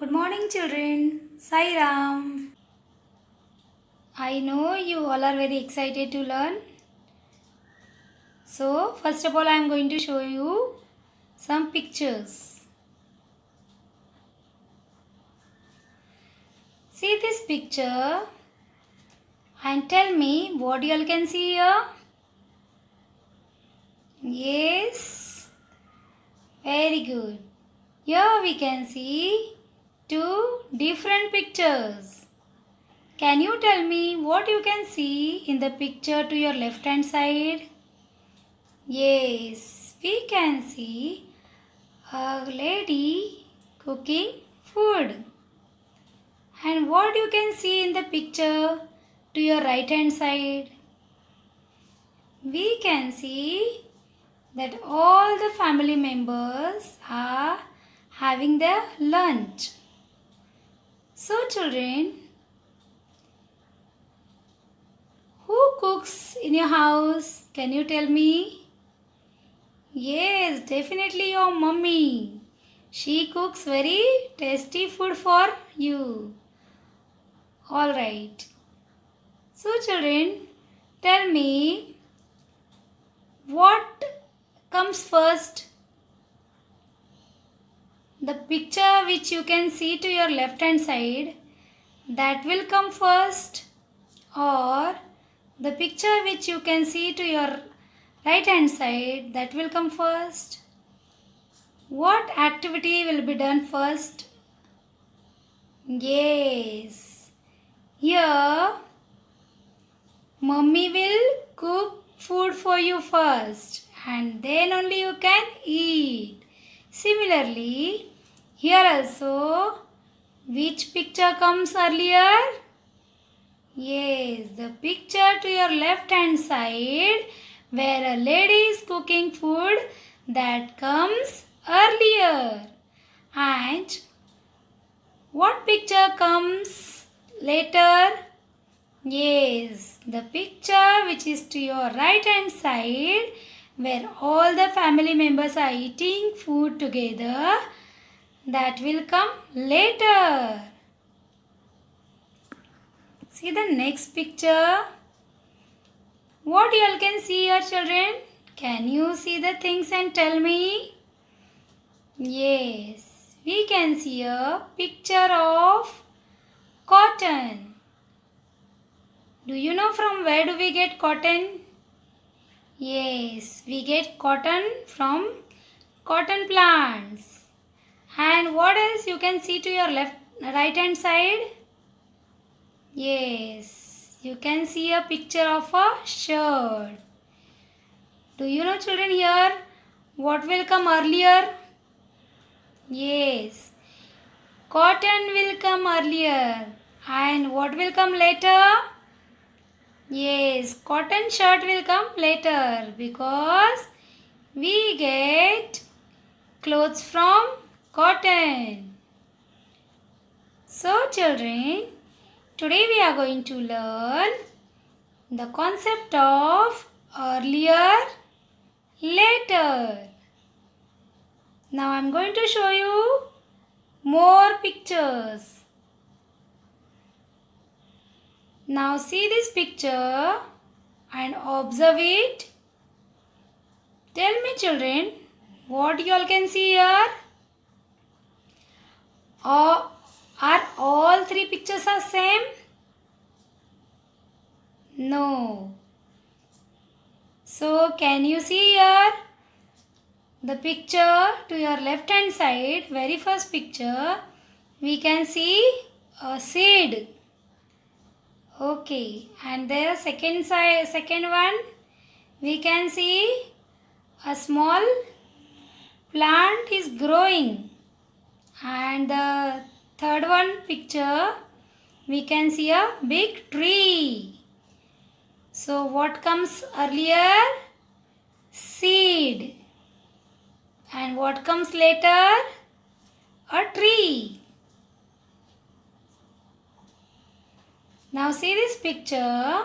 Good morning, children. Sai Ram. I know you all are very excited to learn. So, first of all, I am going to show you some pictures. See this picture and tell me what you all can see here. Yes, very good. Here we can see two different pictures. Can you tell me what you can see in the picture to your left hand side? Yes, we can see a lady cooking food. And what you can see in the picture to your right hand side? We can see that all the family members are having their lunch. So children, who cooks in your house? Can you tell me? Yes, definitely your mummy. She cooks very tasty food for you. Alright. So children, tell me what comes first? The picture which you can see to your left hand side, that will come first, or the picture which you can see to your right hand side, that will come first? What activity will be done first? Yes, here mummy will cook food for you first and then only you can eat. Similarly, here also, which picture comes earlier? Yes, the picture to your left hand side where a lady is cooking food, that comes earlier. And what picture comes later? Yes, the picture which is to your right hand side where all the family members are eating food together, that will come later. See the next picture. What you all can see here, children? Can you see the things and tell me? Yes, we can see a picture of cotton. Do you know from where do we get cotton? Yes, we get cotton from cotton plants. And what else you can see to your right hand side? Yes, you can see a picture of a shirt. Do you know, children, here what will come earlier? Yes, cotton will come earlier. And what will come later? Yes, cotton shirt will come later because we get clothes from cotton. So children, today we are going to learn the concept of earlier, later. Now I am going to show you more pictures. Now see this picture and observe it. Tell me children, what you all can see here? Are all three pictures are same? No. So can you see here? The picture to your left hand side, very first picture, we can see a seed. Okay, and there second one, we can see a small plant is growing. And the third one picture, we can see a big tree. So what comes earlier? Seed. And what comes later? A tree. Now see this picture.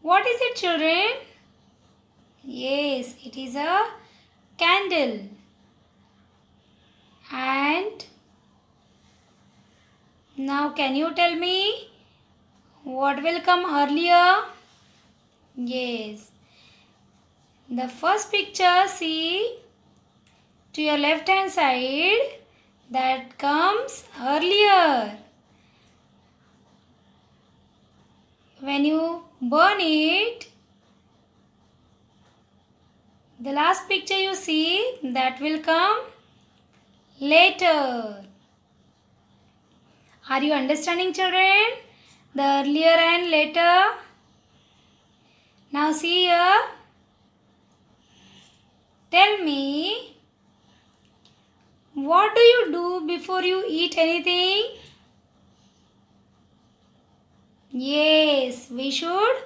What is it, children? Yes, it is a candle. And Now can you tell me what will come earlier? Yes. The first picture, see to your left hand side, that comes earlier. When you burn it, the last picture you see, that will come later. Are you understanding, children? The earlier and later. Now see here. Tell me, what do you do before you eat anything? Yes, we should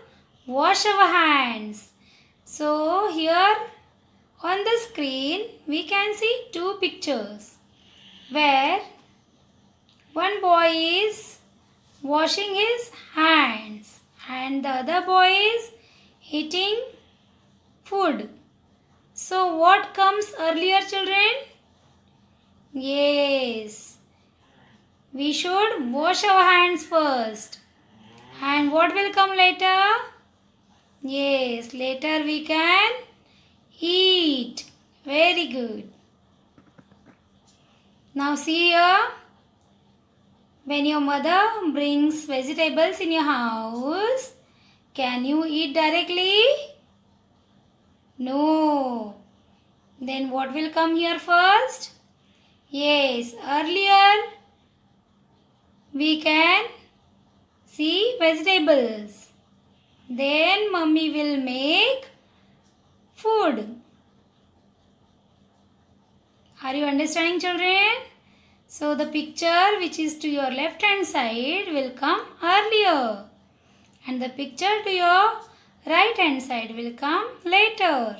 wash our hands. So here on the screen we can see two pictures where one boy is washing his hands and the other boy is eating food. So what comes earlier, children? Yes, we should wash our hands first. And what will come later? Yes, later we can eat. Very good. Now see here. When your mother brings vegetables in your house, can you eat directly? No. Then what will come here first? Yes, earlier we can see vegetables. Then mummy will make food. Are you understanding, children? So the picture which is to your left hand side will come earlier. And the picture to your right hand side will come later.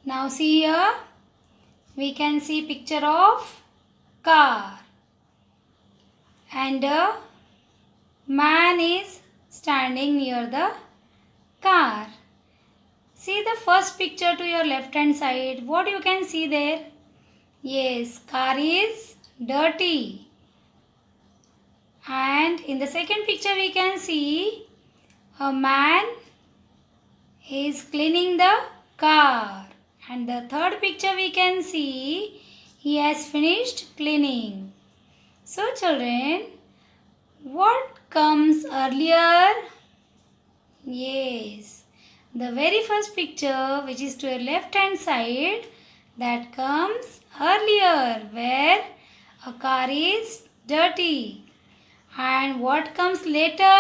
Now see here. We can see picture of car. And a man is standing near the car. See the first picture to your left hand side. What you can see there? Yes, car is dirty. And in the second picture we can see a man is cleaning the car. And the third picture we can see he has finished cleaning. So children, what comes earlier? Yes, the very first picture which is to your left hand side, that comes earlier where a car is dirty. And what comes later?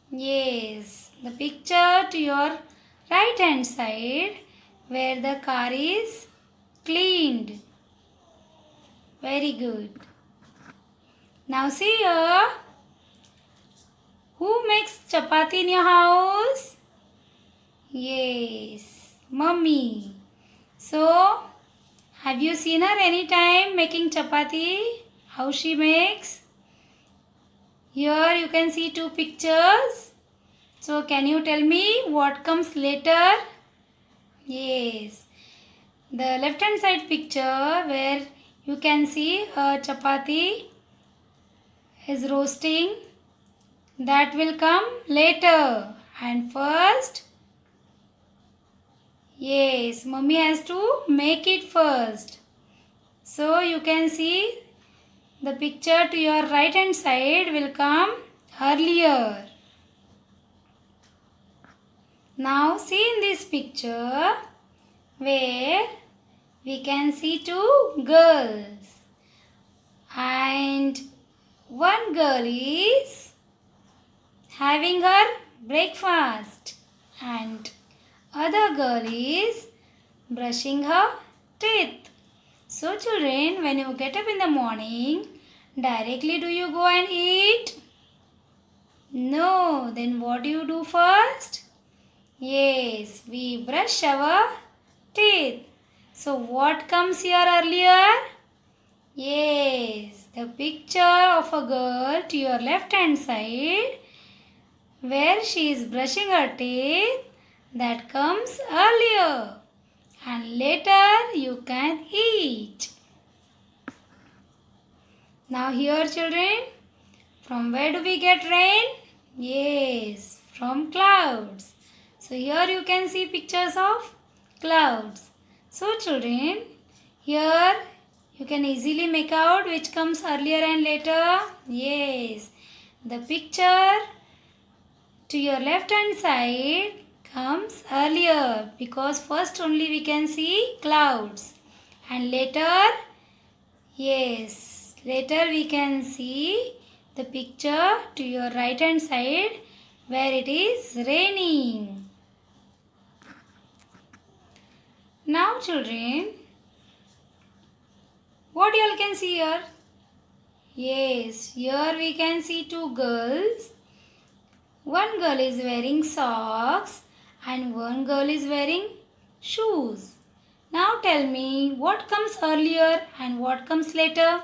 Yes, the picture to your right hand side where the car is cleaned. Very good. Now see here. Who makes chapati in your house? Yes, mummy. So, have you seen her anytime making chapati? How she makes? Here you can see two pictures. So, can you tell me what comes later? Yes, the left hand side picture where you can see a chapati is roasting, that will come later. And first, yes, mummy has to make it first. So you can see the picture to your right hand side will come earlier. Now see in this picture where we can see two girls. And one girl is having her breakfast and other girl is brushing her teeth. So children, when you get up in the morning, directly do you go and eat? No. Then what do you do first? Yes, we brush our teeth. So what comes here earlier? Yes, the picture of a girl to your left hand side where she is brushing her teeth, that comes earlier. And later you can eat. Now here children, from where do we get rain? Yes, from clouds. So here you can see pictures of clouds. So children, here you can easily make out which comes earlier and later. Yes, the picture to your left hand side comes earlier because first only we can see clouds and later, yes, later we can see the picture to your right hand side where it is raining. Now children, what you all can see here? Yes, here we can see two girls. One girl is wearing socks and one girl is wearing shoes. Now tell me what comes earlier and what comes later?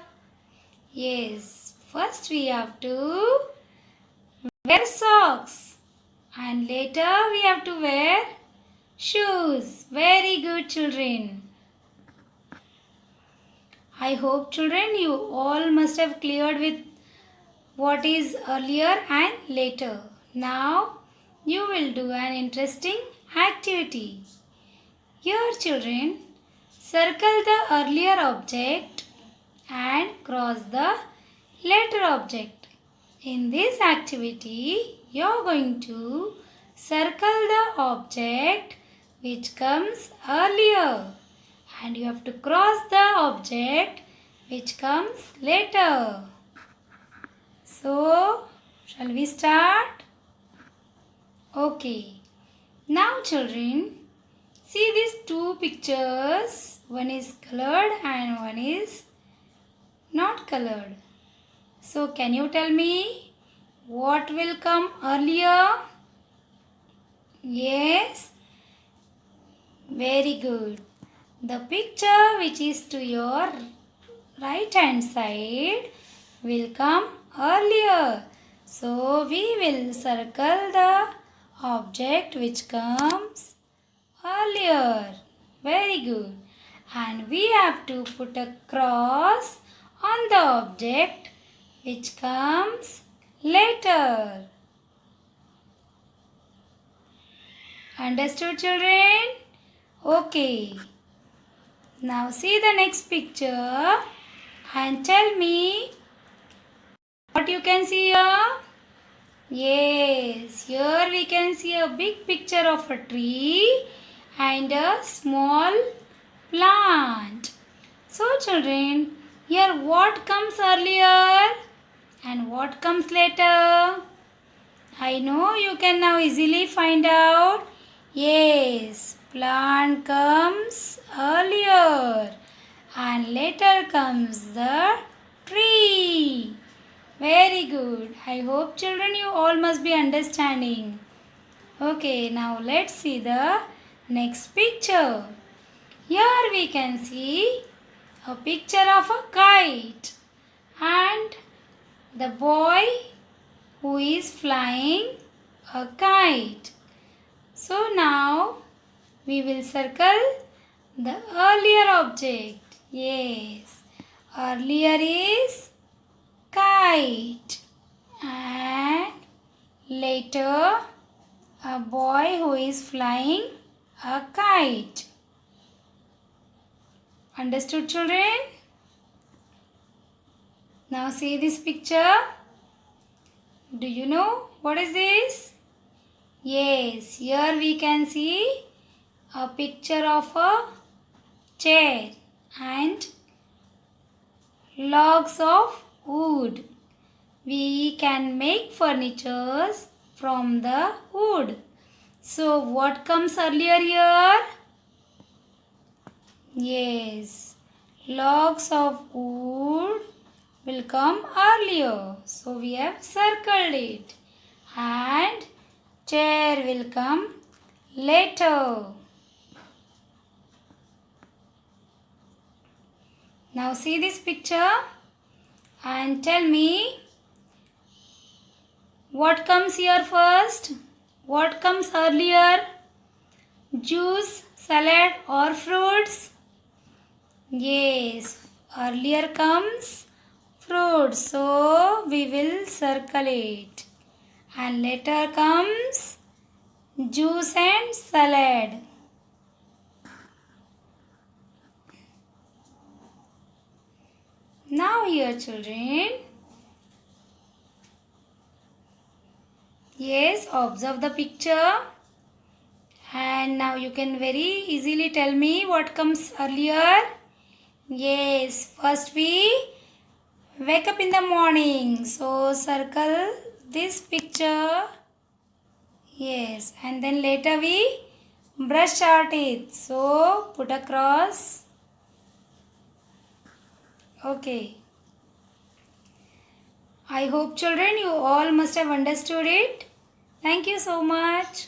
Yes, first we have to wear socks and later we have to wear shoes. Very good children. I hope children you all must have cleared with what is earlier and later. Now you will do an interesting activity. Here children, circle the earlier object and cross the later object. In this activity, you are going to circle the object which comes earlier and you have to cross the object which comes later. So, shall we start? Okay. Now children, see these two pictures. One is colored and one is not colored. So, can you tell me what will come earlier? Yes. Very good. The picture which is to your right hand side will come earlier. So we will circle the object which comes earlier. Very good. And we have to put a cross on the object which comes later. Understood children? Okay. Now see the next picture and tell me what you can see here. Yes, here we can see a big picture of a tree and a small plant. So children, here what comes earlier and what comes later? I know you can now easily find out. Yes, plant comes earlier and later comes the tree. Very good. I hope children you all must be understanding. Okay, now let's see the next picture. Here we can see a picture of a kite and the boy who is flying a kite. So now we will circle the earlier object. Yes, earlier is kite and later a boy who is flying a kite. Understood children? Now see this picture. Do you know what is this? Yes, here we can see a picture of a chair and logs of wood. We can make furnitures from the wood. So what comes earlier here? Yes, logs of wood will come earlier. So we have circled it. And chair will come later. Now see this picture and tell me what comes here first? What comes earlier? Juice, salad or fruits? Yes, earlier comes Fruit. So we will circle it. And later comes juice and salad. Now here children. Yes, observe the picture. And now you can very easily tell me what comes earlier. Yes, first we wake up in the morning. So circle this picture. Yes, and then later we brush our teeth. So put a cross. Okay. I hope children you all must have understood it. Thank you so much.